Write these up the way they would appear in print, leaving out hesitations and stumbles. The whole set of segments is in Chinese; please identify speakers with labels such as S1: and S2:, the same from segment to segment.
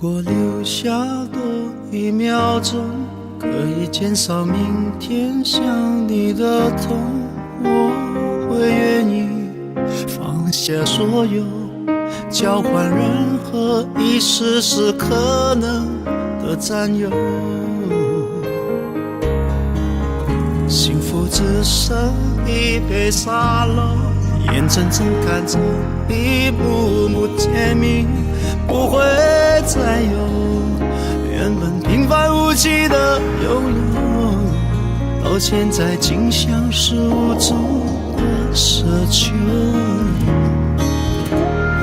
S1: 果留下多一秒钟，可以减少明天想你的痛，我会愿意放下所有，交换任何一丝丝可能的占有。幸福只剩一杯沙漏，眼睁睁看着一幕幕甜蜜不会再有，原本平凡无奇的拥有，到现在竟像是无助的奢求。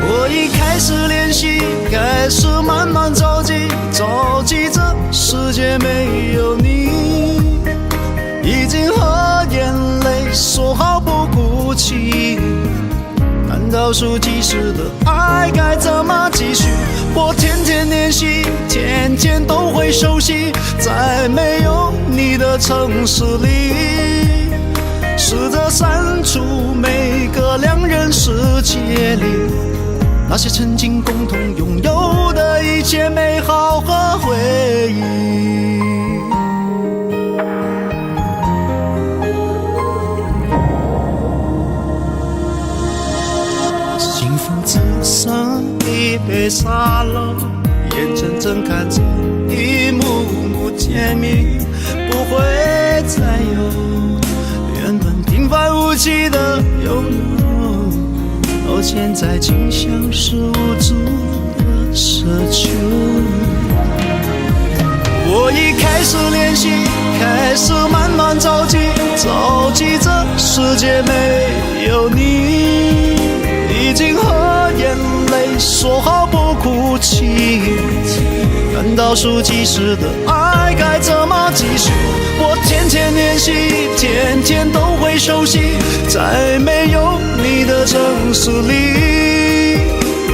S1: 我已开始练习，开始慢慢着急，着急这世界没有你，已经和眼泪说好不哭泣，难道数计时的爱该怎么继续？我天天练习，天天都会熟悉，在没有你的城市里，试着删除每个两人世界里那些曾经共同拥有的一切美好和回忆。幸福只剩一杯沙漏，眼睁睁看着一幕幕甜蜜不会再有，原本平凡无奇的拥有，到现在竟像是无助的奢求。我已开始练习，开始慢慢着急，着急这世界没有你，已经和眼泪说好不哭泣，难道数计时的爱该怎么继续？我天天练习，天天都会熟悉，在没有你的城市里，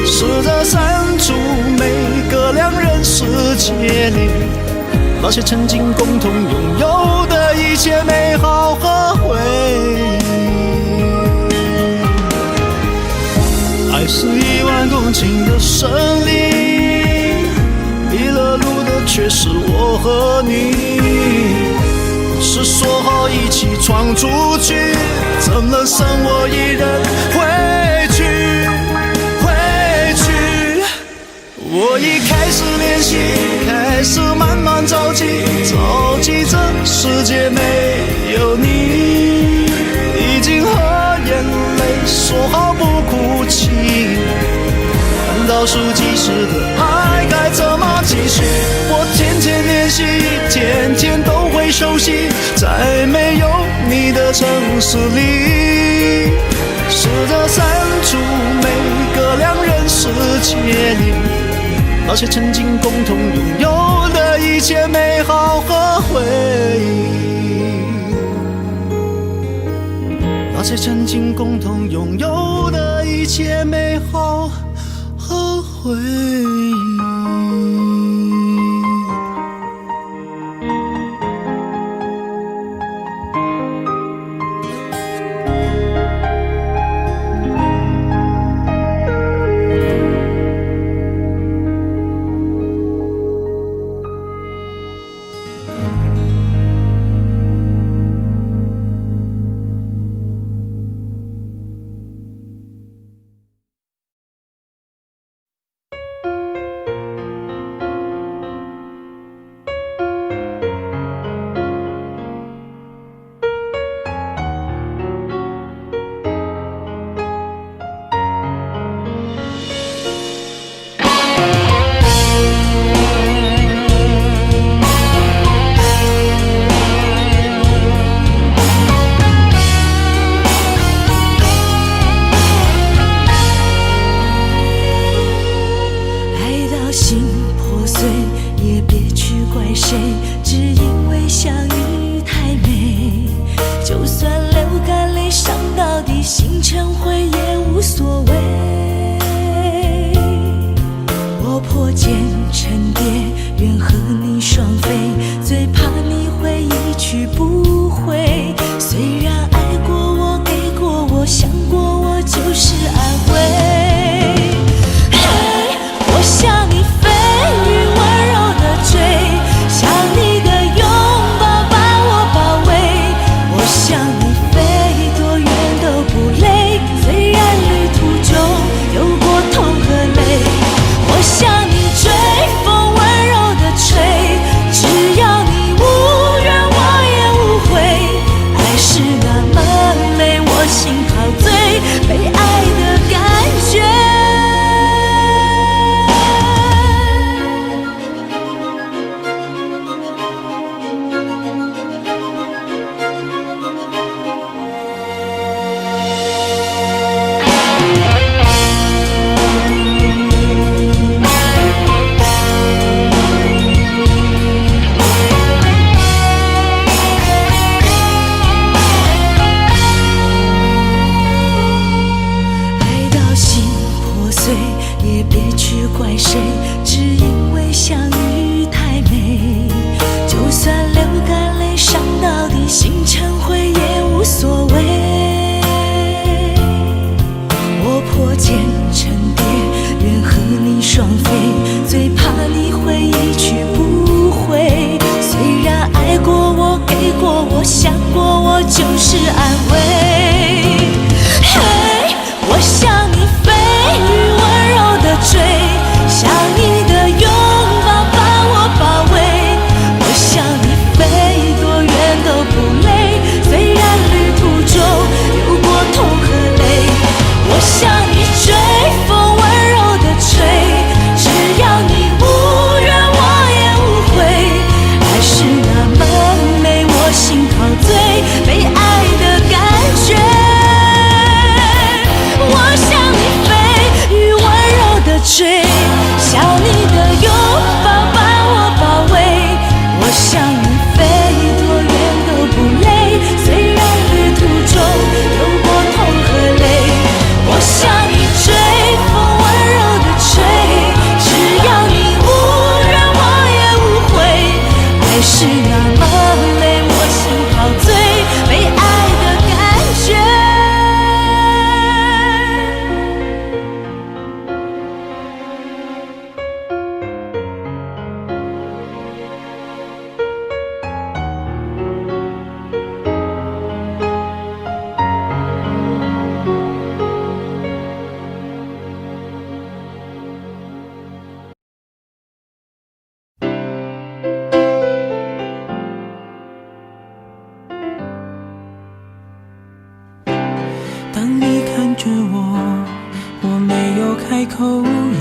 S1: 试着删除每个两人世界里那些曾经共同拥有的一切美好和回忆。爱是10000公顷的森林，迷了路的却是我和你，是说好一起闯出去，怎能剩我一人回去？我已开始练习，开始慢慢着急，着急这世界没有你，已经和眼泪说好不哭泣，难道数计时的爱该怎么继续？我天天练习，天天都会熟悉，在没有你的城市里，试着删除每个两人世界里那些曾经共同拥有的一切美好和回忆，那些曾经共同拥有的一切美好和回忆。
S2: 着我，我没有开口，已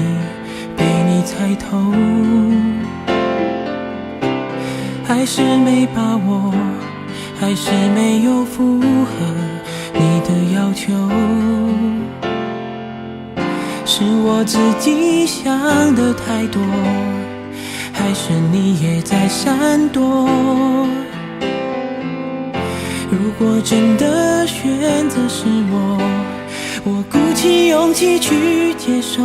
S2: 被你猜透。还是没把握，还是没有符合你的要求，是我自己想的太多，还是你也在闪躲？如果真的选择是我鼓起勇气去接受，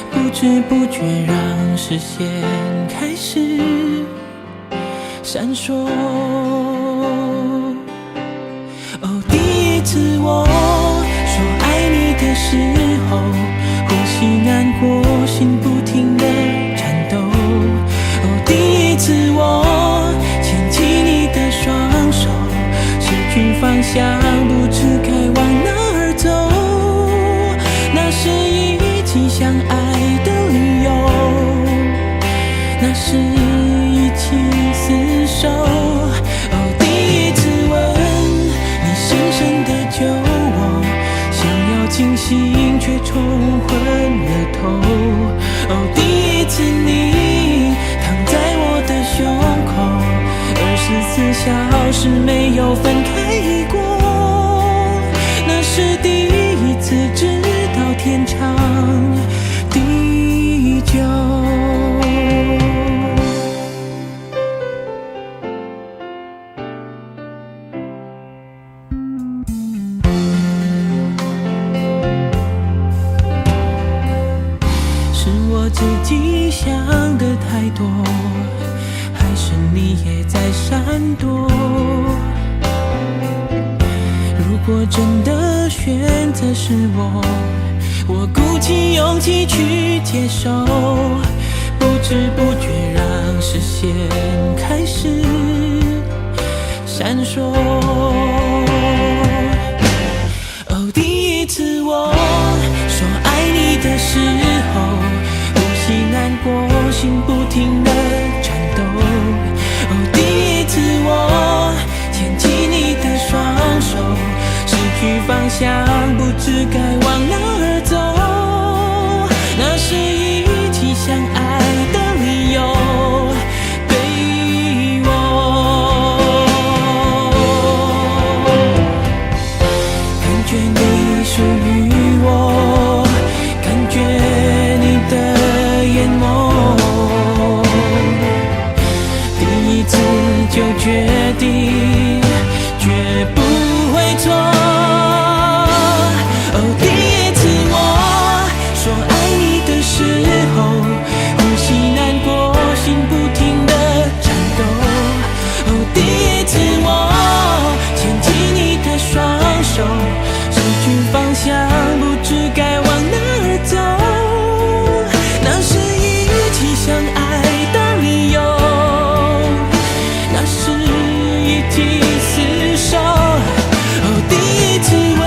S2: 不知不觉让视线开始闪烁。哦，第一次我说爱你的时候，呼吸难过，心不停地颤抖。哦，第一次我牵起你的双手，失去方向，不知该往哪儿走。那是一起相爱的理由，那是一起厮守。哦，第一次吻你深深地救我，想要清醒却冲昏了头。哦，第一次你躺在我的胸口，24小时没有分开过。那是第一次知道天长地久。是我自己想的太多，还是你也在闪躲？如果真的选择是我鼓起勇气去接受，不知不觉让视线开始闪烁。哦，第一次我说爱你的时候，呼吸难过，心不停地颤抖。哦，第一次我牵起你的双手，失去方向，不知该往哪儿走。那是一起相爱的理由，对我感觉你属于我，感觉你的眼眸，第一次就决定绝不会错。哦，第一次我说爱你的时候，呼吸难过，心不停地颤抖。哦，第一次我牵起你的双手，失去方向，不知该往哪儿走。那是一起相爱的理由，那是一起厮守。哦，第一次吻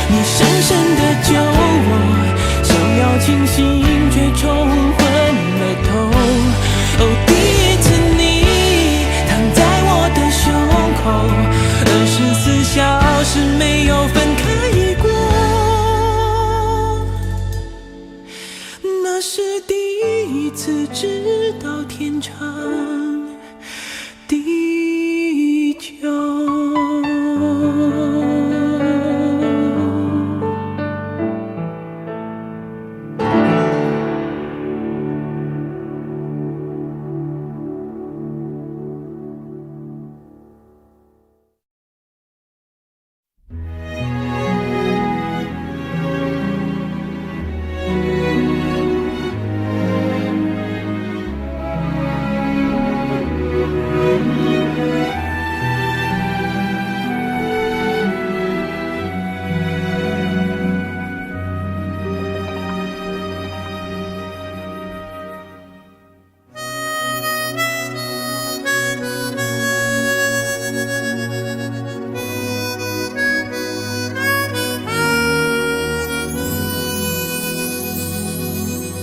S2: 你深深地救我，想要清醒却冲昏了头。哦，第一次你躺在我的胸口，24小时没有分开过。那是第一次知道天长地久。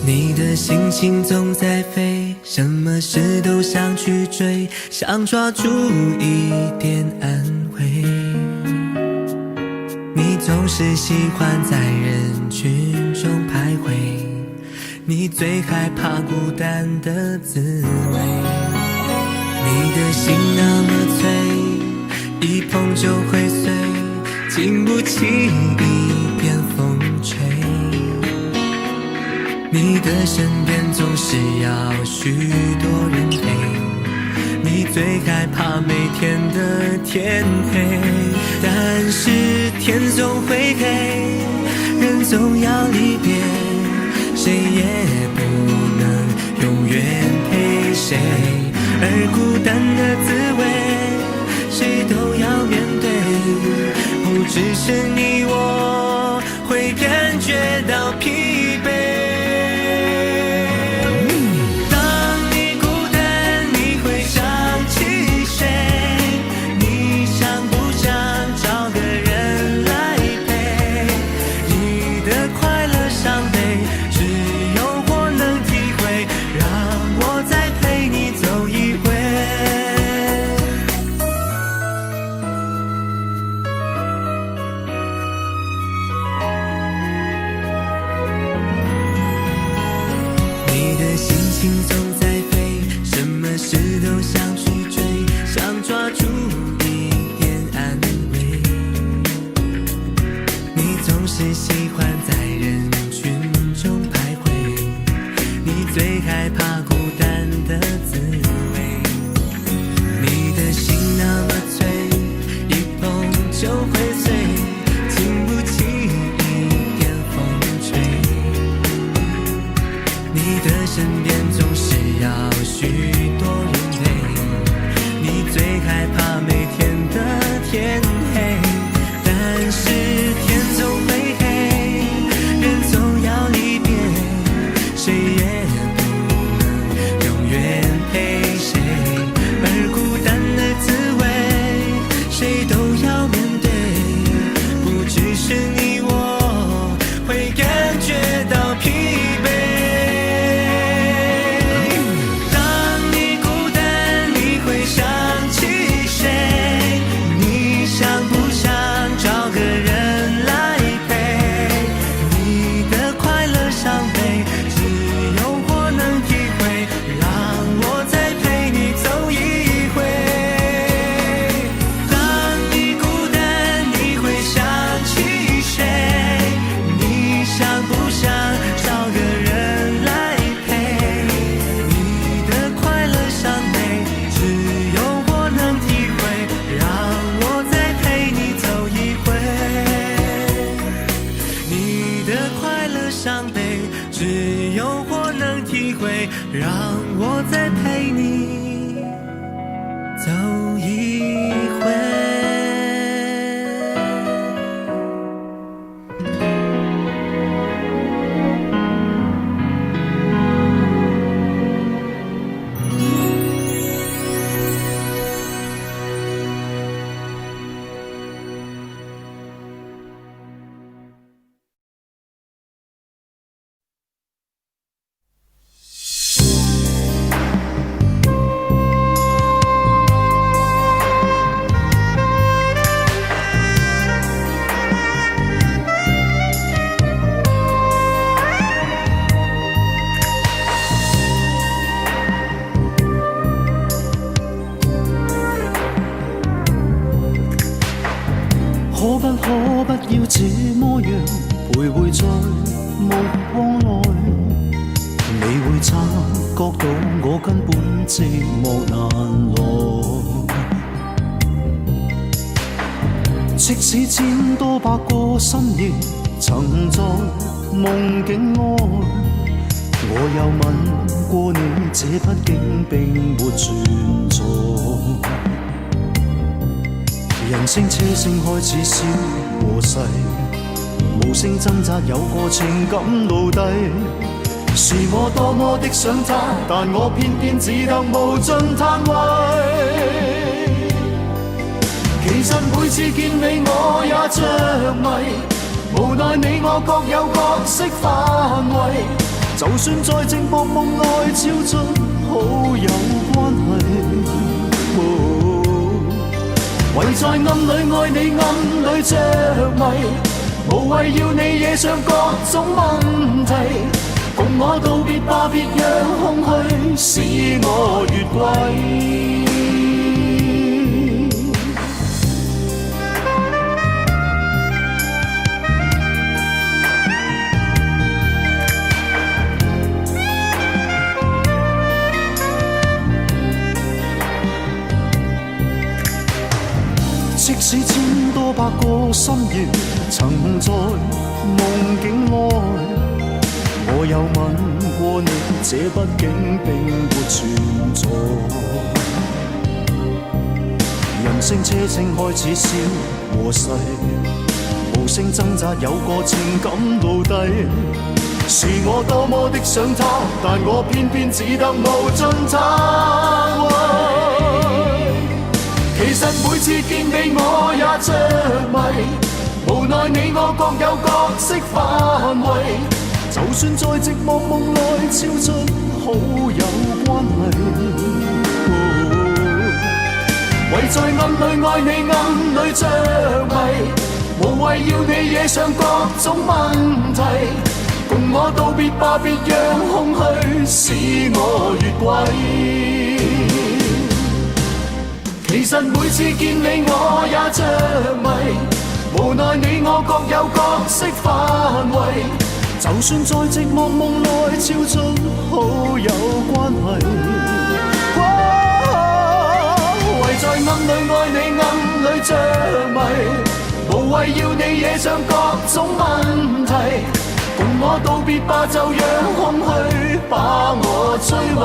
S3: 你的心情总在飞，什么事都想去追，想抓住一点安慰。你总是喜欢在人群中徘徊，你最害怕孤单的滋味。你的心那么脆，一碰就会碎，经不起一点风吹。你的身边总是要许多人陪，你最害怕每天的天黑。但是天总会黑，人总要离别，谁也不能永远陪谁。而孤单的滋味，谁都要面对，不只是你我会感觉到疲惫。当你孤单，你会想起谁？你想不想找个人来陪？你的快乐伤悲，只有我能体会，让我再陪你走一回。你的心情总在飞，什么事都想去追，想抓住一点安慰。你总是喜欢在人群中徘徊，你最害怕孤单的滋味。你的心那么脆，一碰就会碎，经不起一点风吹。你的身边总是要许多人陪，你最害怕每天的天黑。但是天总会黑，人总要离别，谁也不能永远陪谁。而孤单的滋味，谁都要面对，不只是你我会感觉到疲惫。当你孤单，你会想起谁？你想不想找个人来陪？你的快乐伤悲，只有我能体会，让我再陪你走一回。当你孤单，你会想起谁？你想不想找个人来陪？你的快乐伤悲，只有我能体会，让我再陪你走一回。你的快乐伤悲，只有我能体会，让我再陪你走一回。
S1: 可不要这么样徘徊在目光内？你會察覺到我根本寂寞難耐。即使千多百個深夜曾在夢境愛，我又吻過你，這畢竟並沒存在。人聲車聲開始消和逝，無聲掙扎有個情感奴隸。是我多麼的想他，但我偏偏只得無盡嘆謂。其實每次見你我也着迷，無奈你我各有各色範圍。就算在靜默夢內超出好友關係。唯在暗裏愛你，暗裏着迷。無謂要你惹上各種問題，共我道別吧，別讓空虛使我越軌。即使千多百個深夜，曾在夢境內，我有吻過你，這畢竟並沒存在。人聲車聲開始消和逝，無聲掙扎有個情感奴隸，是我多麼的想他，但我偏偏只得無盡他愛。其實每次見你我也着迷，無奈你我各有角色範圍，就算在寂寞夢內超出好友關係，唯在暗裏愛你暗裏着迷，無謂要你惹上各種問題，共我道別吧，別讓空虛使我越軌。其實每次見你我也着迷，無奈你我各有角色範圍，就算在寂寞夢內超出好友關係，唯在暗裏愛你暗裏着迷，無謂要你惹上各種問題，共我道別吧，就讓空虛把我摧毀。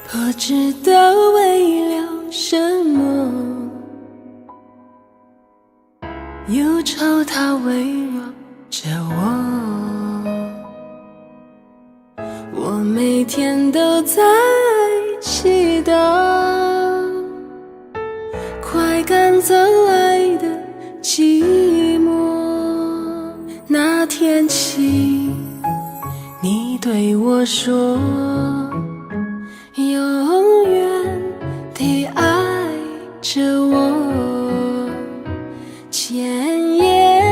S2: 不知道为了什么，忧愁它围绕着我每天都在祈祷，快赶走爱的寂寞。那天起，你对我说，永远地爱着我，千言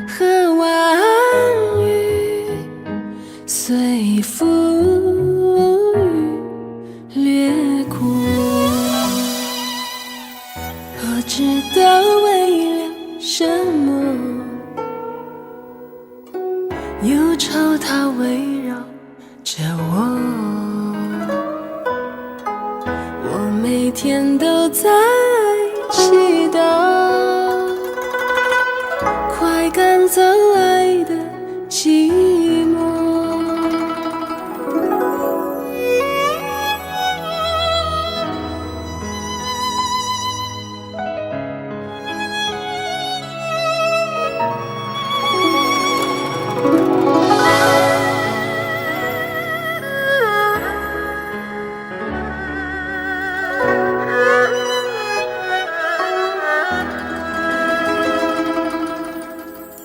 S2: 和万语随风雨掠过。不知道为了什么，忧愁它围绕着我每天都在祈祷，快赶走爱的寂寞。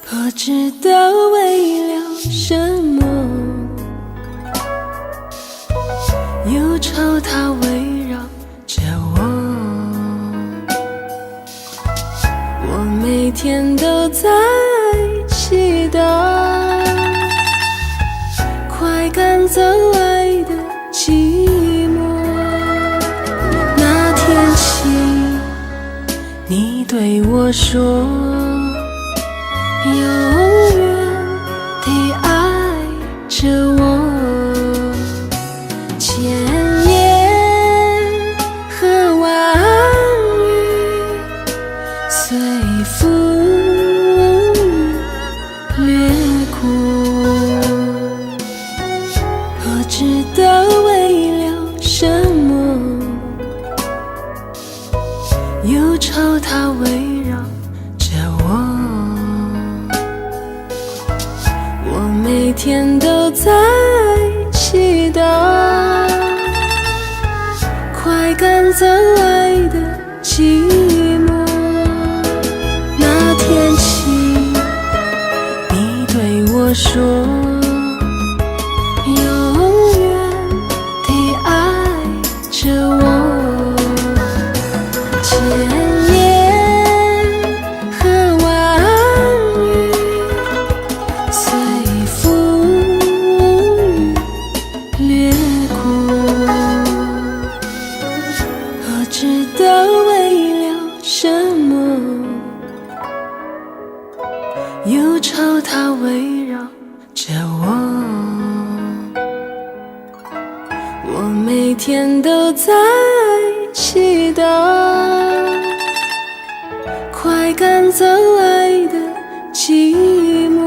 S2: 不知道为了什么，忧愁它围绕着我每天都在祈祷，快赶走爱的寂寞。那天起，你对我说，永远地爱着我，千言和万语随风雨掠过。不知道为了什么，忧愁它围绕着我每天都在祈祷，快赶走爱的寂寞。那天起，你对我说，永远地爱着我，千言和万语随风雨掠过。不知道为了什么，忧愁它围绕着我每天都在祈祷，快赶走爱的寂寞，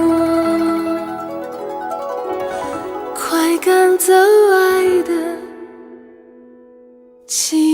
S2: 快赶走爱的寂寞。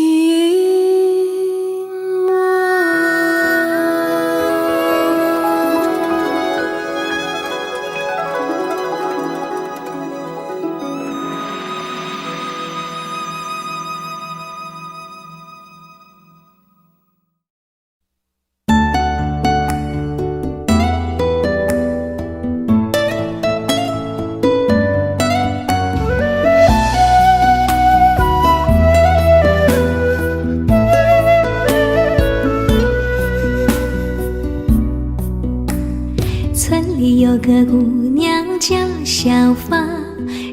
S4: 村里有个姑娘叫小芳，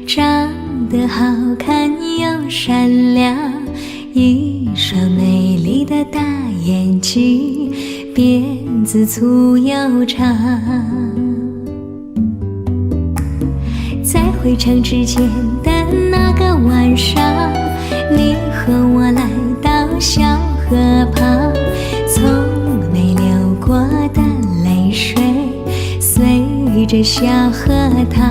S4: 长得好看又善良，一双美丽的大眼睛，辫子粗又长。在回城之前的那个晚上，你和我来到小河旁，从没流过的泪水随着小河淌。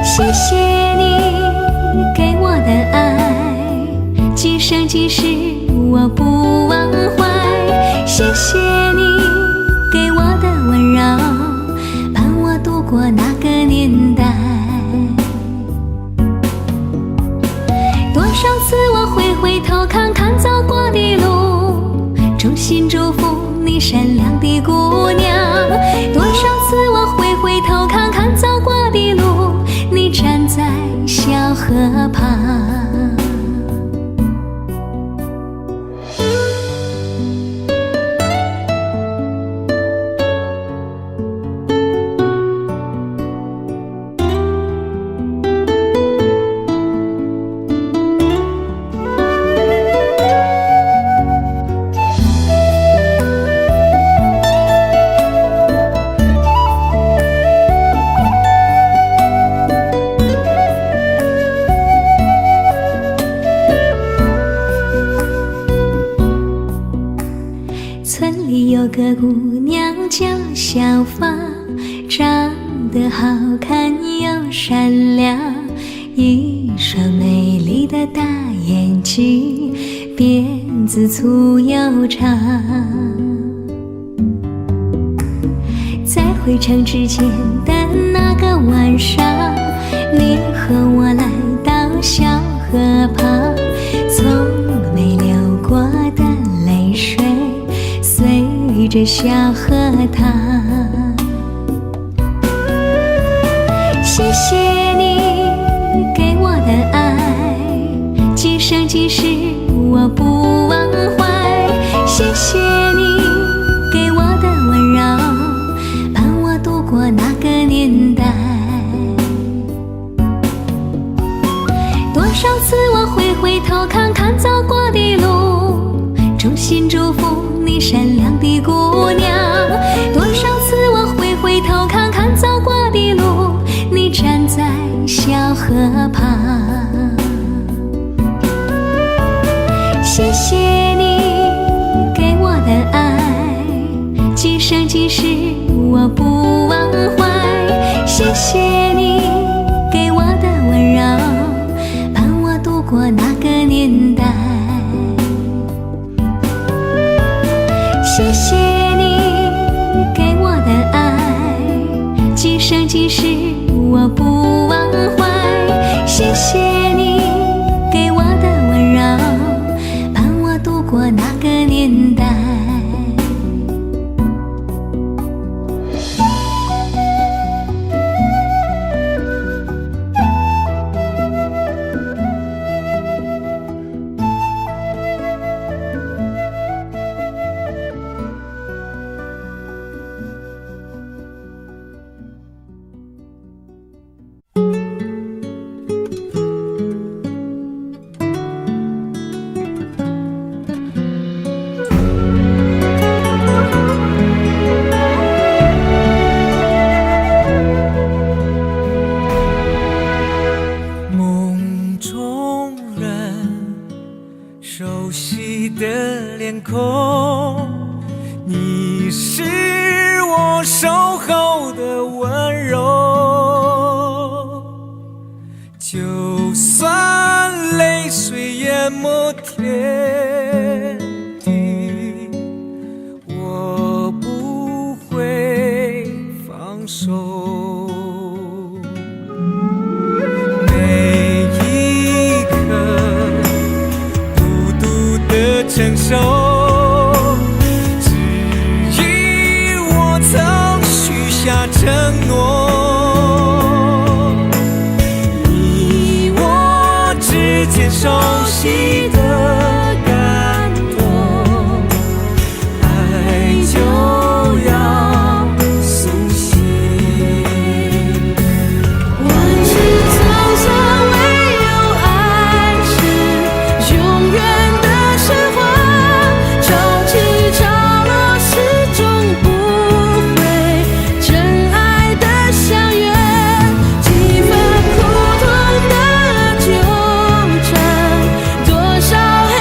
S4: 细谢你给我的爱，今生今世我不忘怀。谢谢你给我的温柔，伴我度过那个年代。多少次我回头看看走过的路，衷心祝福你善良的姑娘。多少次我回头看看走过的路，你站在小河旁。村里有个姑娘叫小芳，长得好看又善良，一双美丽的大眼睛，辫子粗又长。在回城之前的那个晚上，你和我来到小河旁，从没流过的泪水随着小河淌。谢谢你给我的爱，今生今世我不忘怀。谢谢你给我的温柔，伴我度过那个年代。多少次我回头看看走过的路，衷心祝福你善良的姑娘。多少次我回头看看走过的路，你站在小河旁。谢谢你给我的爱，今生今世我不忘怀。谢谢你给我的温柔，伴我度过那个年代。谢谢你给我的爱，今生今世我不忘怀。谢谢你给我的温柔，伴我度过那个年代。
S3: 梦中人，熟悉的脸孔，你是我守候的温柔。就算泪水淹没天地，我不会放手。承受，只因我曾许下承诺，你我之间熟悉的感动，爱就要苏醒。
S5: 万事沧桑，唯有爱是永远的神话。潮起潮落，始终不会真爱的相约。几分苦痛的纠缠，多少黑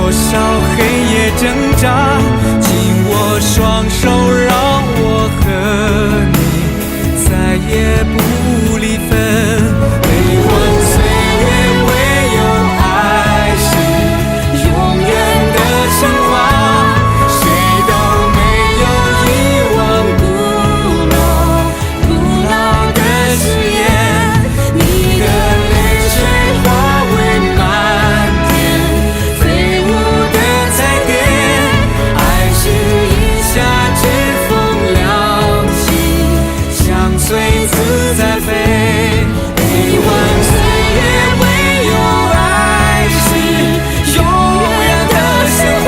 S3: 多少黑夜挣扎，紧握双手，让我和你再也不离分。悲欢岁月，唯有爱是永远的神话，谁都没有遗忘古老的誓言。你的泪水化为漫天飞舞的彩蝶，爱是一夏之风凉气，相随自在飞。悲欢岁月，唯有爱是永远的神话，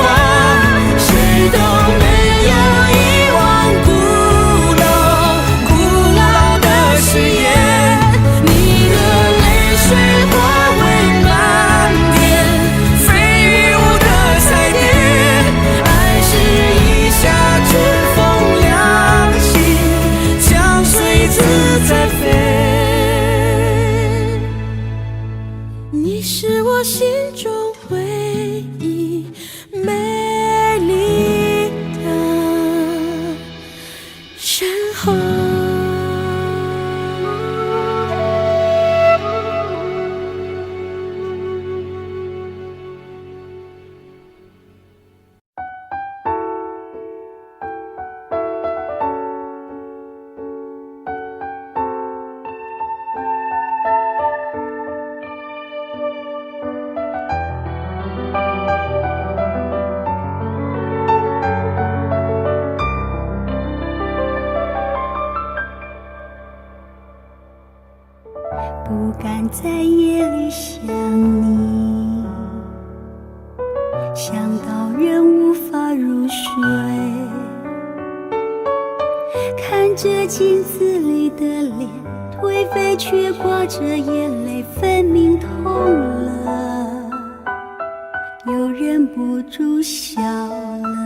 S3: 谁都没有遗忘古老的誓言。你的泪水化为漫天飞舞的彩蝶，爱是一夏之风凉气，相随自在飞。
S5: 你是我心中唯一美丽的神话。
S4: 不敢在夜里想你，想到人无法入睡，看着镜子里的脸，颓废却挂着眼泪，分明痛了，又忍不住笑了。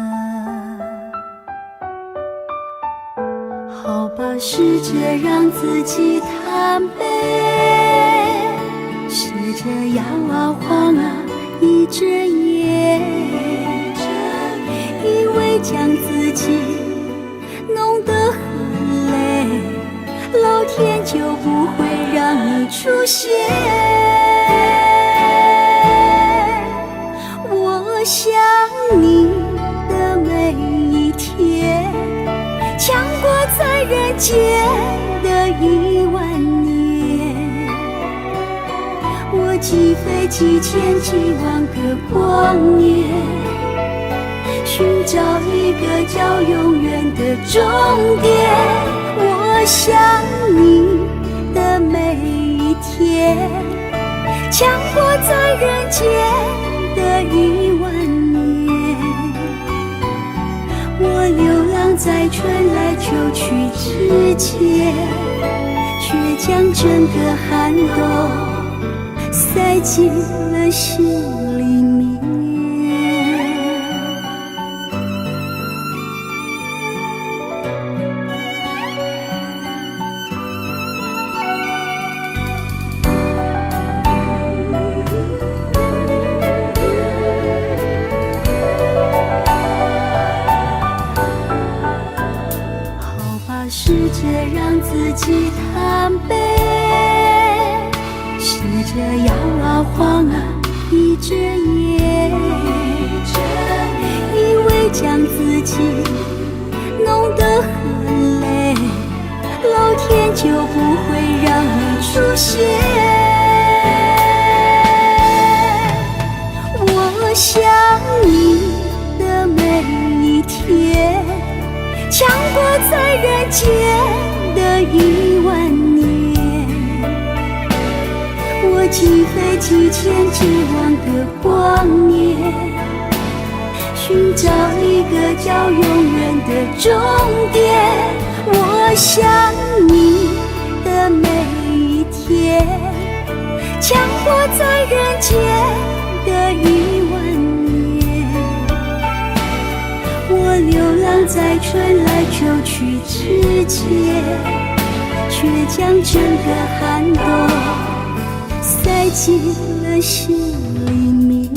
S4: 好吧，试着让自己坦白，试着摇啊晃啊一整夜，以为将自己弄得很累，老天就不会让你出现。我想你的每一天，强过在人间的10000年。我几飞几千几万个光年，寻找一个叫永远的终点。我想你的每一天，强过在人间的10000年。我流浪在春来秋去之间，却将整个寒冬塞进了心里面。好吧，试着让自己坦白，试着摇啊晃啊一整夜，以为将自己弄得很累，老天就不会让你出现。我想你的每一天，强过在人间的10000年。我几飞几千几万个光年，寻找一个叫永远的终点。我想你的每一天，强过在人间的10000年。我流浪在春来秋去之间，却将整个寒冬塞进了心里面。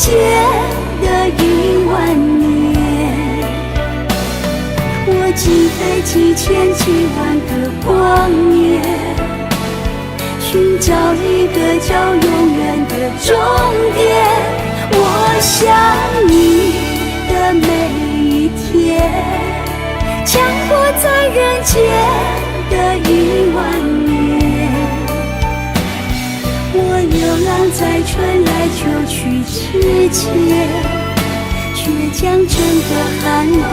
S4: 间的10000年，我击飞几千几万个光年，寻找一个叫永远的终点。我想你的每一天，强迫在人间的10000年，我流浪在春来秋去之间，却将整个寒冬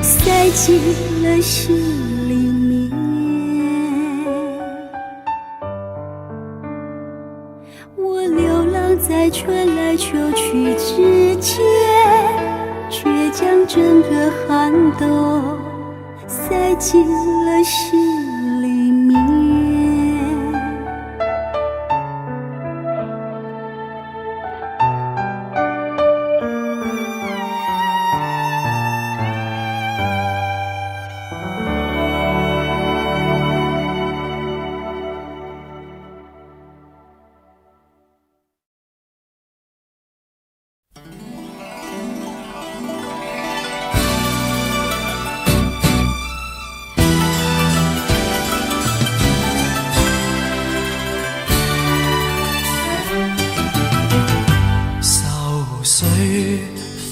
S4: 塞进了心里面。我流浪在春来秋去之间，却将整个寒冬塞进了心里面。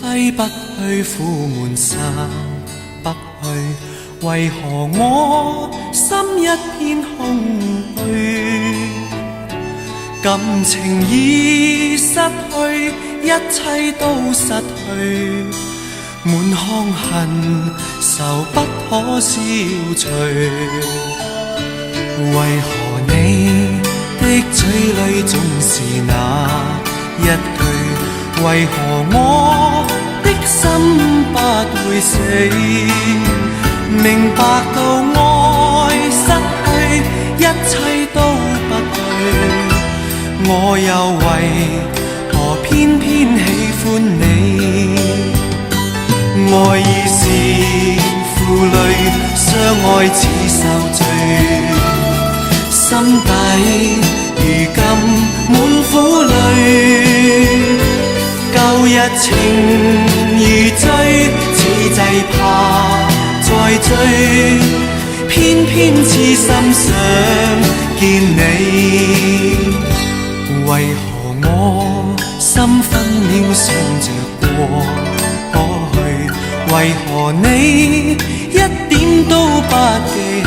S3: 揮不去，苦悶散不去，為何我心一片空虛？感情已失去，一切都失去，滿腔恨愁不可消除。為何你的嘴裏總是那一句？為何我的心不會死？明白到愛失去，一切都不對，我又為何偏偏喜歡你？愛已是負累，相愛似受罪，心底如今滿苦淚。舊日情如醉，此際怕再追，偏偏痴心想見你。為何我心分秒想着過去？為何你一點都不記起？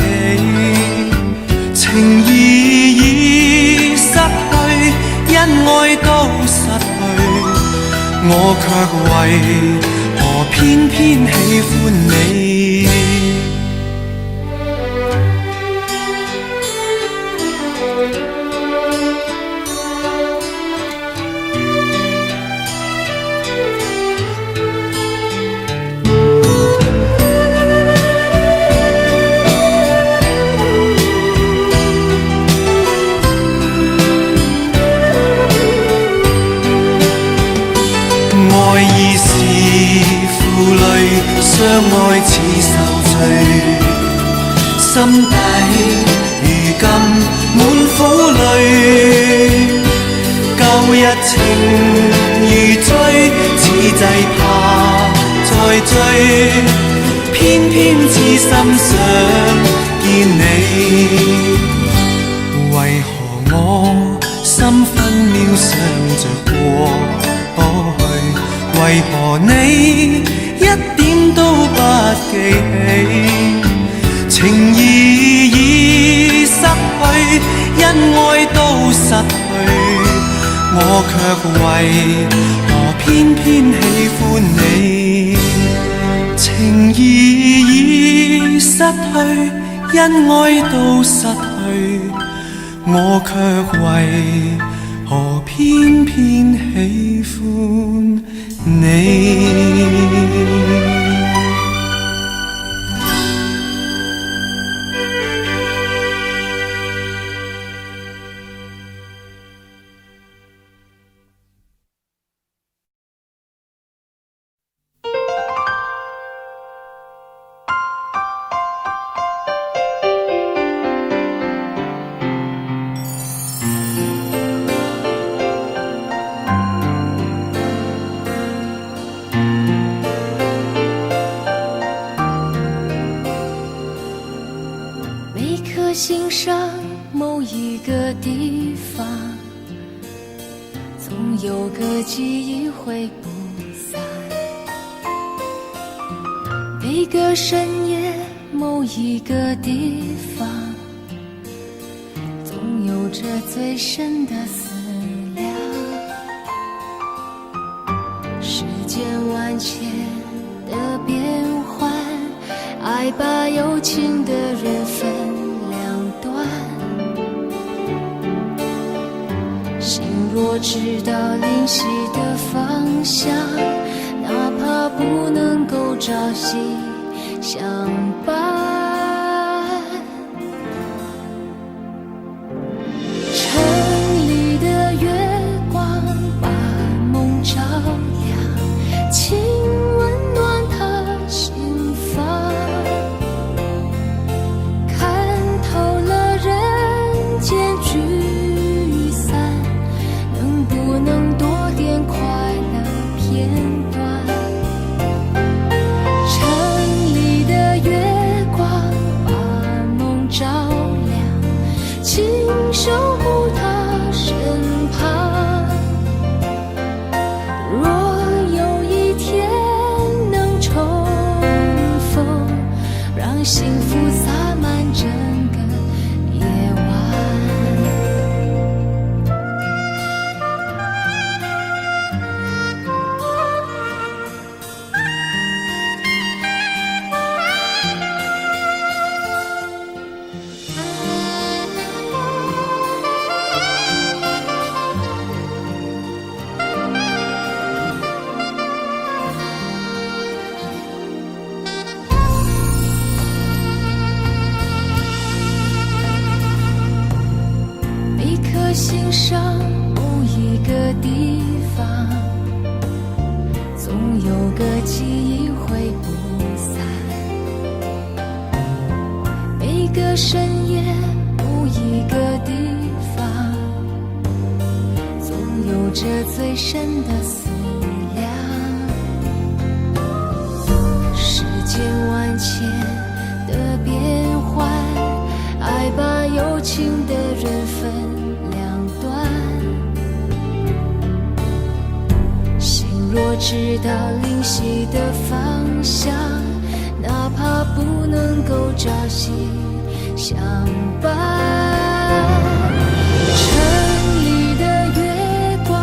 S3: 情義已失去，恩愛都失去，我卻為何偏偏喜歡你？相愛似受罪，心底如今滿苦淚。舊日情如醉，此際怕再追，偏偏痴心想見你。為何我心分秒想着過去？為何你一點都不記起？情義已失去，恩愛都失去，我卻為何偏偏喜歡你？情義已失去，恩愛都失去，我卻為何偏偏喜歡你？
S5: 心上某一个地方，总有个记忆挥不散。每个深夜某一个地方，总有着最深的思量。世间万千的变幻，爱把有情的人分两端。心若知道灵犀的方向，哪怕不能够朝夕相伴。城里的月光把梦照亮，请温暖他心房。看透了人间聚散，能不能多点快乐片段？城里的月光把梦照亮，请守护他身旁。若有一天能重逢，让幸福洒满整个夜晚。每颗心上某一个地方，总有个记忆挥不散。每个深夜某一个地方，总有着最深的思量。世间万千的变幻，爱把有情的人分两端。心若知道灵犀的方向，哪怕不能够朝夕相伴。城里的月光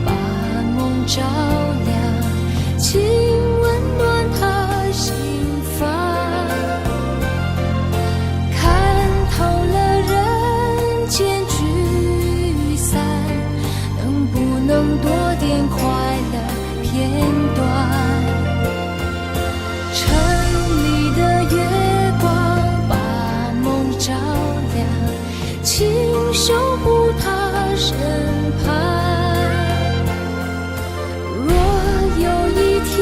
S5: 把梦照亮，请温暖他心房。看透了人间聚散，能不能多点快乐片段？城里的月光把梦照亮，请守护他身旁。若有一天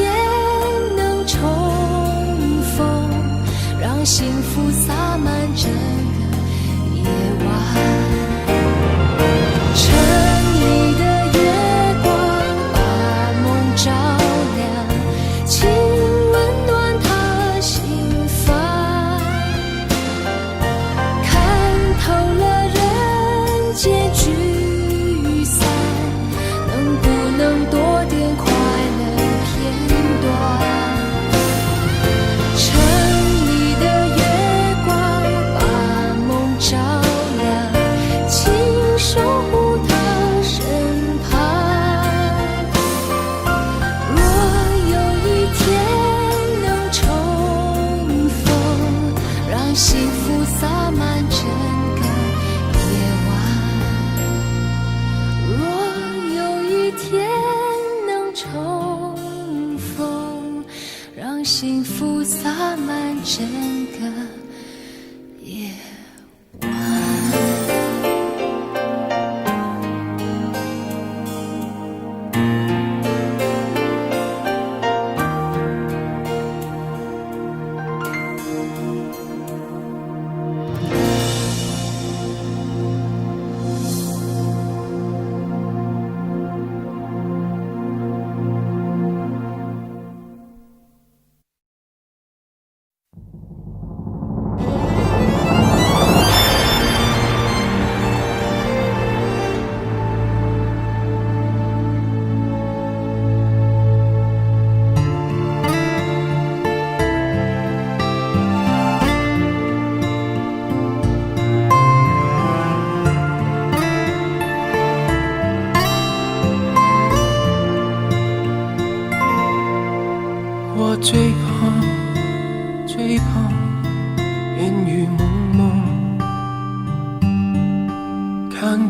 S5: 能重逢，让幸福洒满整个夜晚。城里的月光把梦照亮，请温暖他心房。看透了人间聚散，能不能多点快乐片段？城里的月光把梦照亮，请守护他身旁。若有一天能重逢，让幸福洒满整个夜晚。若有一天能重逢，让幸福洒满整个夜晚。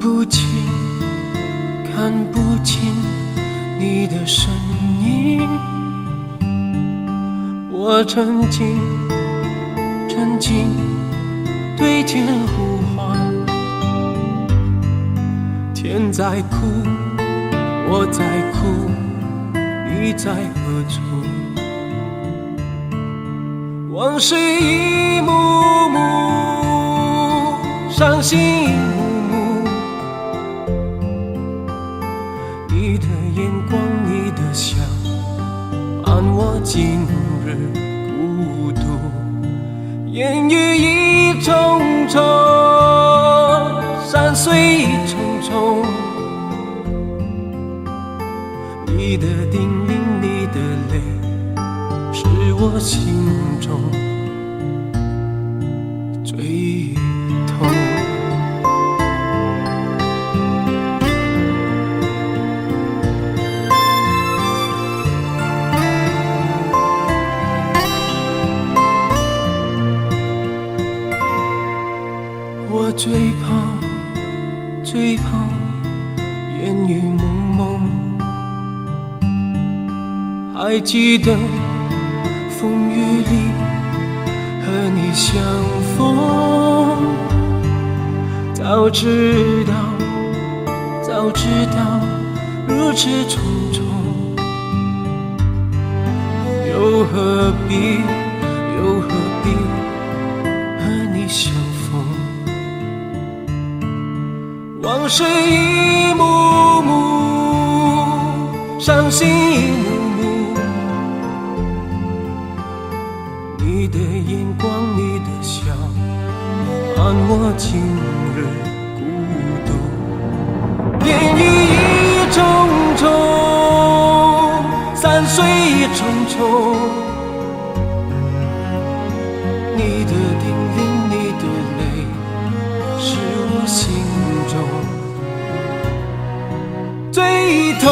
S2: 不清，看不清你的身影。我曾经对天呼唤，天在哭，我在哭，你在何处？往事一幕幕，伤心一幕幕，你的眼光，你的笑，伴我今日孤独。烟雨一重重，山水一重重，你的叮咛，你的泪，是我心中最痛。我最怕烟雨蒙蒙，还记得风雨里和你相逢。早知道如此重重，又何必和你相逢？往事一幕幕，伤心一幕幕，你的眼光，你的笑，伴我今日孤独。烟雨一重重，山水一重重，你的叮咛，你的泪，是我心中最痛。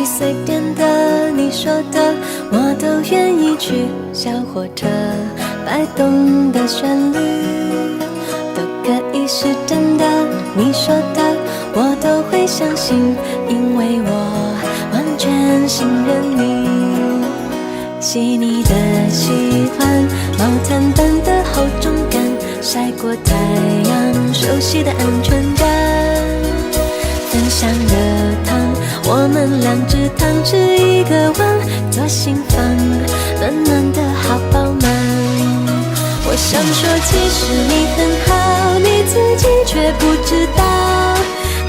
S5: 随便的，你说的，我都愿意去。小火车摆动的旋律，都可以是真的。你说的，我都会相信，因为我完全信任你。细腻的喜欢，毛毯般的厚重感，晒过太阳，熟悉的安全感。分享热汤，我们两只汤匙一个碗，左心房，暖暖的好饱满。我想说，其实你很好，你自己却不知道，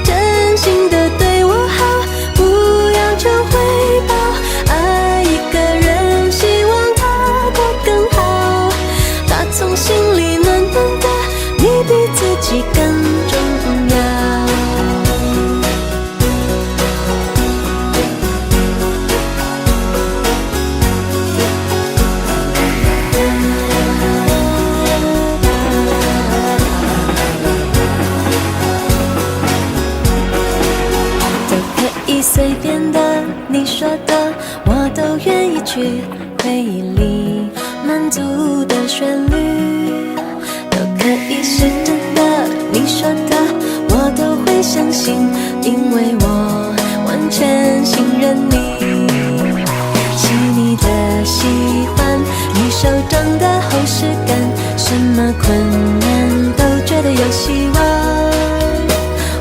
S5: 真心的对我好，不要求回报。爱一个人，希望他过更好，打从心里暖暖的，你比自己更重要。随便的，你说的，我都愿意去。回忆里满足的旋律，都可以是真的，你说的，我都会相信，因为我完全信任你。细腻的喜欢，你手掌的厚实感，什么困难都觉得有希望。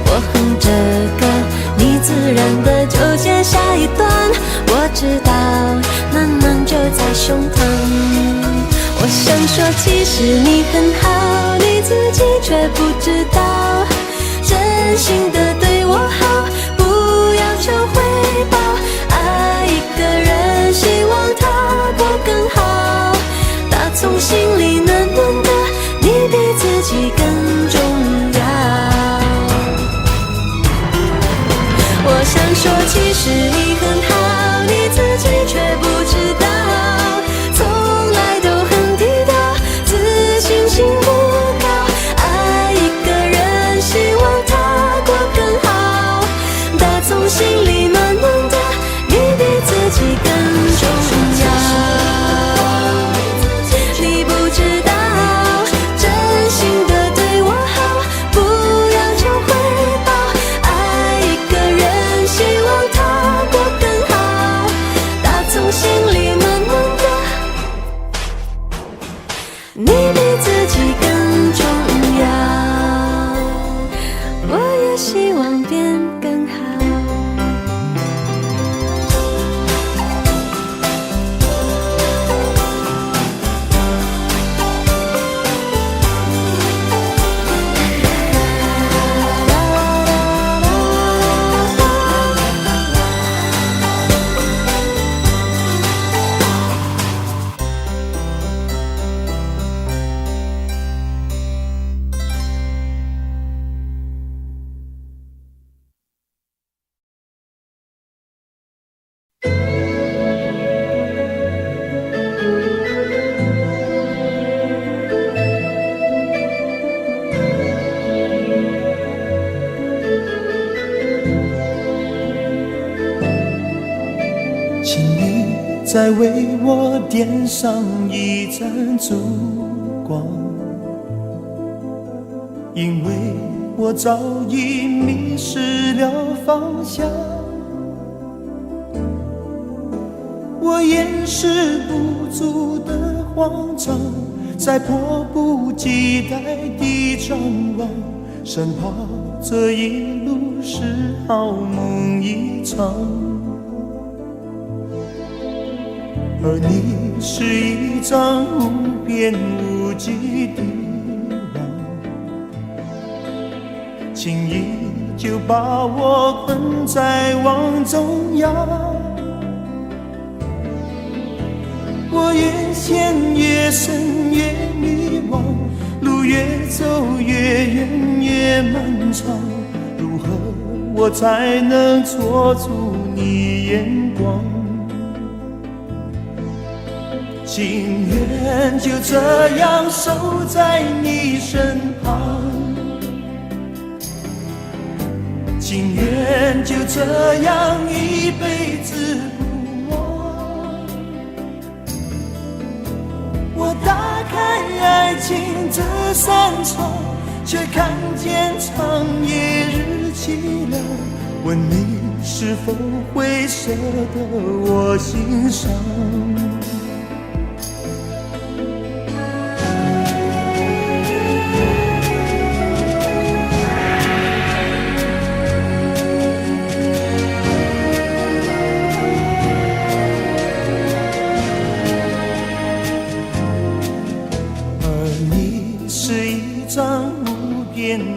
S5: 我哼着歌，你自然的就接下一段，我知道慢慢就在胸膛。我想说其实你很好，你自己却不知道，真心的对我好，不要求回报。爱一个人，希望他过更好，打从心里暖暖的，你比自己更重要。我想说其实你很好，你自己却不知道，从来都很低调，自信心不高。爱一个人，希望他过更好，打从心里暖暖的，你比自己更重要。你不知道，真心的对我好，不要求回报。爱一个人，希望他过更好，打从心里暖暖的，你比自己更重要。我也希望变更好。
S1: 请你再为我点上一盏烛光，因为我早已迷失了方向。我掩饰不住的慌张，在迫不及待地张望，生怕这一路是好梦一场。而你是一张无边无际的网，轻易就把我困在网中央。我越陷越深越迷惘，路越走越远越漫长，如何我才能捉住你眼光？情愿就这样守在你身旁，情愿就这样一辈子不忘。我打开爱情这扇窗，却看见长夜日凄凉。问你是否会舍得我心伤？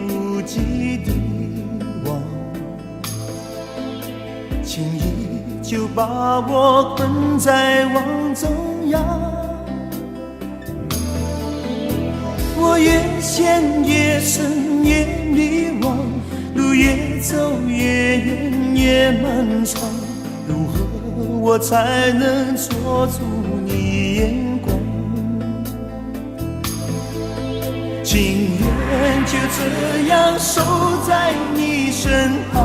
S1: 无际的网，轻易就把我困在网中央。我越陷越深越迷惘，路越走越远越漫长，如何我才能捉住你眼光？情愿就这样守在你身旁，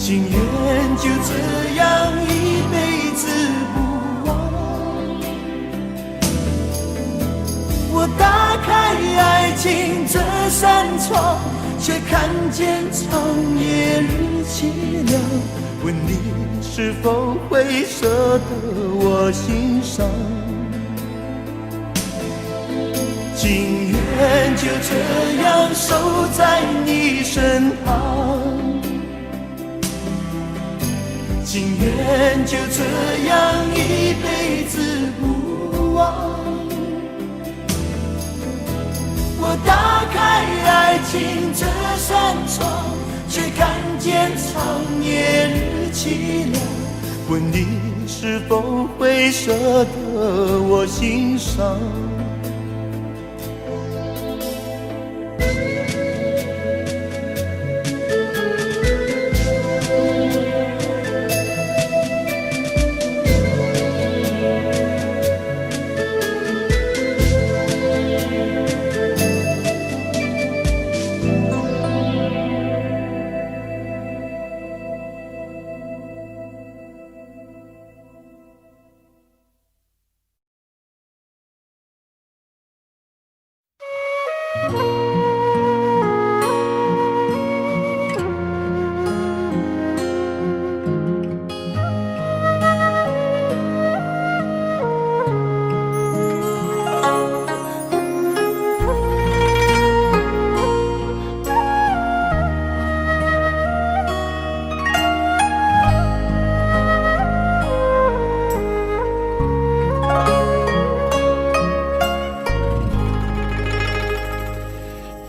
S1: 情愿就这样一辈子不忘。我打开爱情这扇窗，却看见长夜日凄凉。问你是否会舍得我心伤？情愿就这样守在你身旁，情愿就这样一辈子不忘。我打开爱情这扇窗，却看见长夜日凄凉。问你是否会舍得我心伤？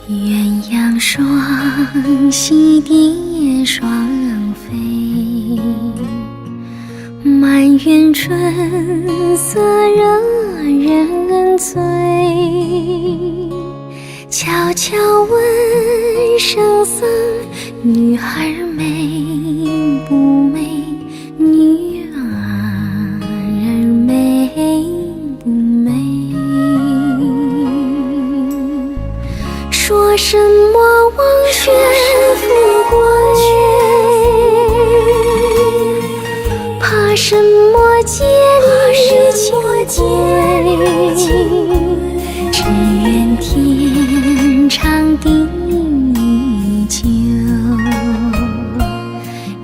S4: 鸳鸯双栖蝶双飞，满园春色惹人醉。悄悄问圣僧，女孩美不美？女儿美不美？说什么忘却富贵，怕什么结里情归？只愿天长地久，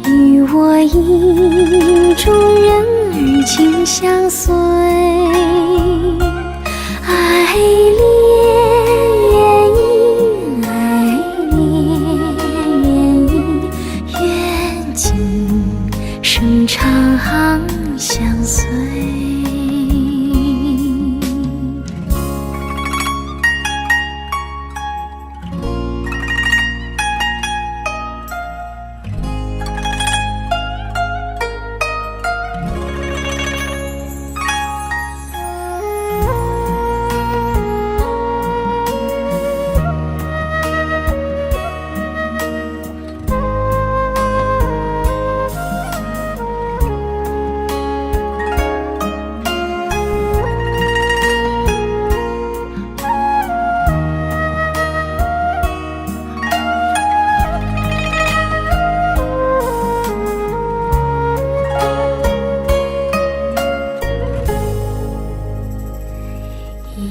S4: 与我意中人儿情相随。爱恋愿今生长相随。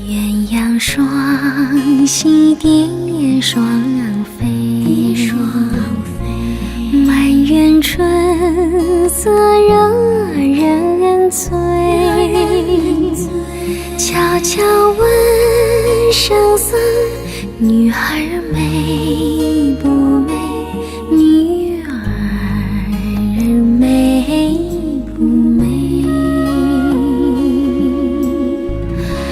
S4: 鸳鸯双栖蝶双飞，满园春色惹人醉。悄悄问圣僧，女孩美不美？女儿美不美？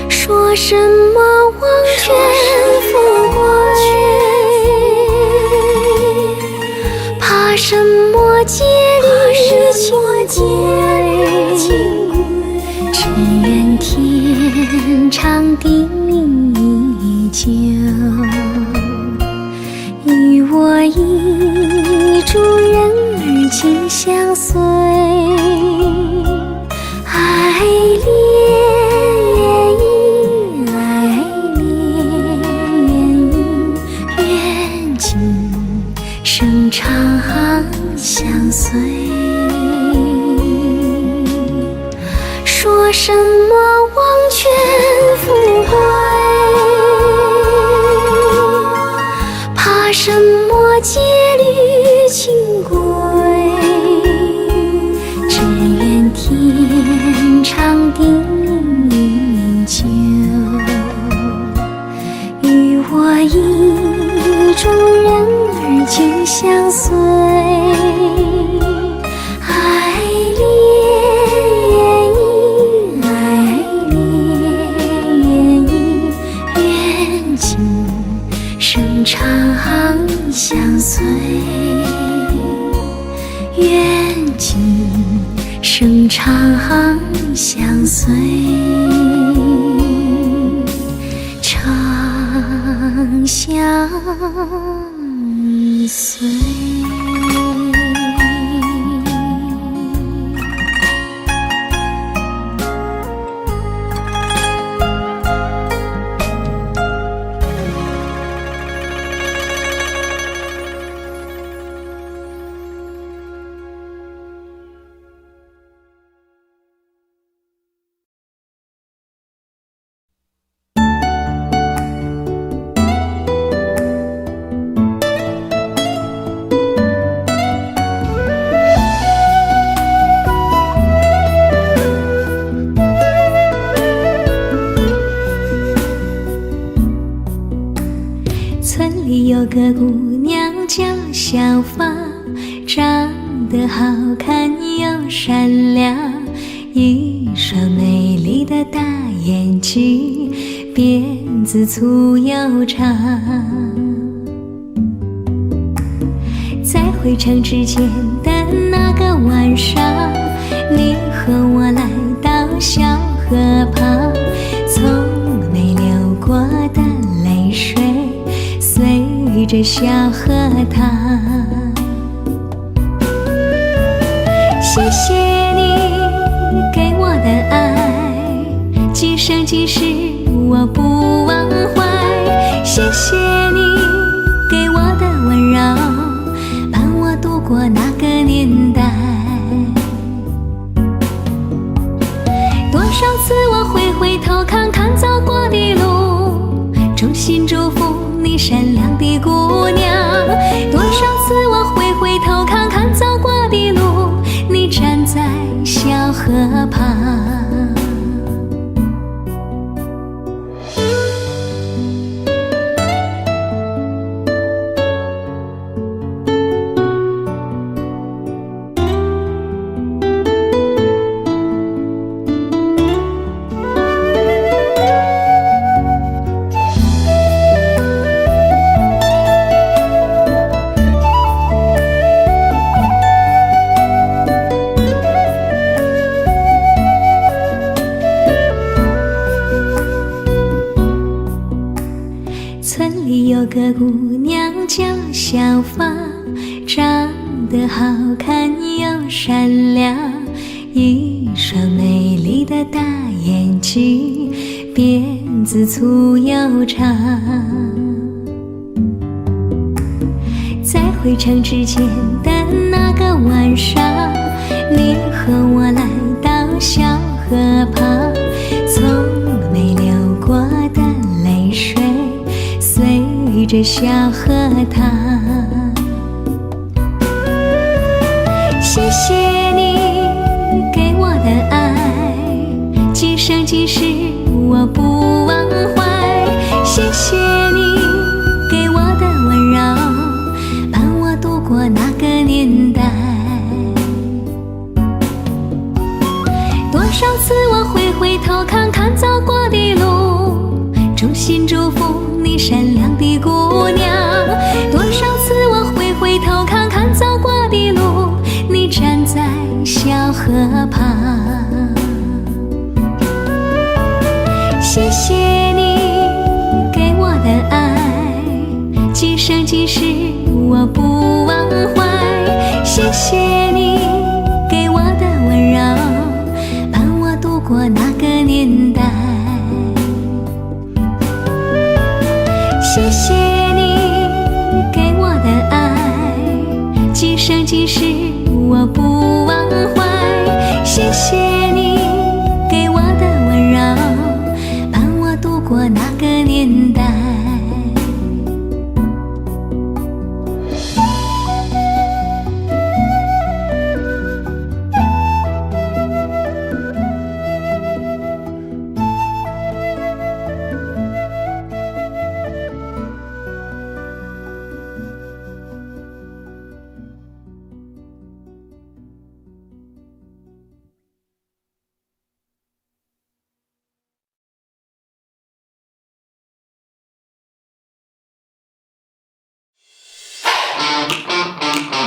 S4: 说什么忘却富贵，怕什么结里情归？只愿天长地久，与我意中人儿情相随。爱恋愿今生长相随。说什么忘却富贵，怕什么戒律清规，只愿天长地久，与我意中人儿久相随。长相随，愿今生长相随，长相随。村里有个姑娘叫小芳，长得好看又善良，一双美丽的大眼睛，辫子粗又长。在回城之前的那个晚上，你和我来到小河旁，从没流过的泪水随着小河淌。谢谢你给我的爱，今生今世我不忘怀。谢谢你给我的温柔，伴我度过那个年代。多少次我回头看看走过的路，衷心祝福你善良的姑娘。多少次我回头看看走过的路，你站在小河旁。村里有个姑娘叫小芳，长得好看又善良，一双美丽的大眼睛，辫子粗又长。在回城之前的那个晚上，你和我来到小河旁，从没流过的泪水随着小河淌。谢谢你给我的爱，今生今世我不忘怀。谢谢你给我的温柔，伴我度过那个年代。多少次我回头看看走过的路，衷心祝福你善良的姑娘。多少次我回头看看走过的路，你站在小河旁。谢谢你给我的爱，今生今世我不忘怀。谢谢你给我的温柔，伴我度过那个年代。谢谢你给我的爱，今生今其实我不忘怀。谢谢你给我的温柔，伴我度过那个年代。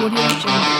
S5: Audio Jungle.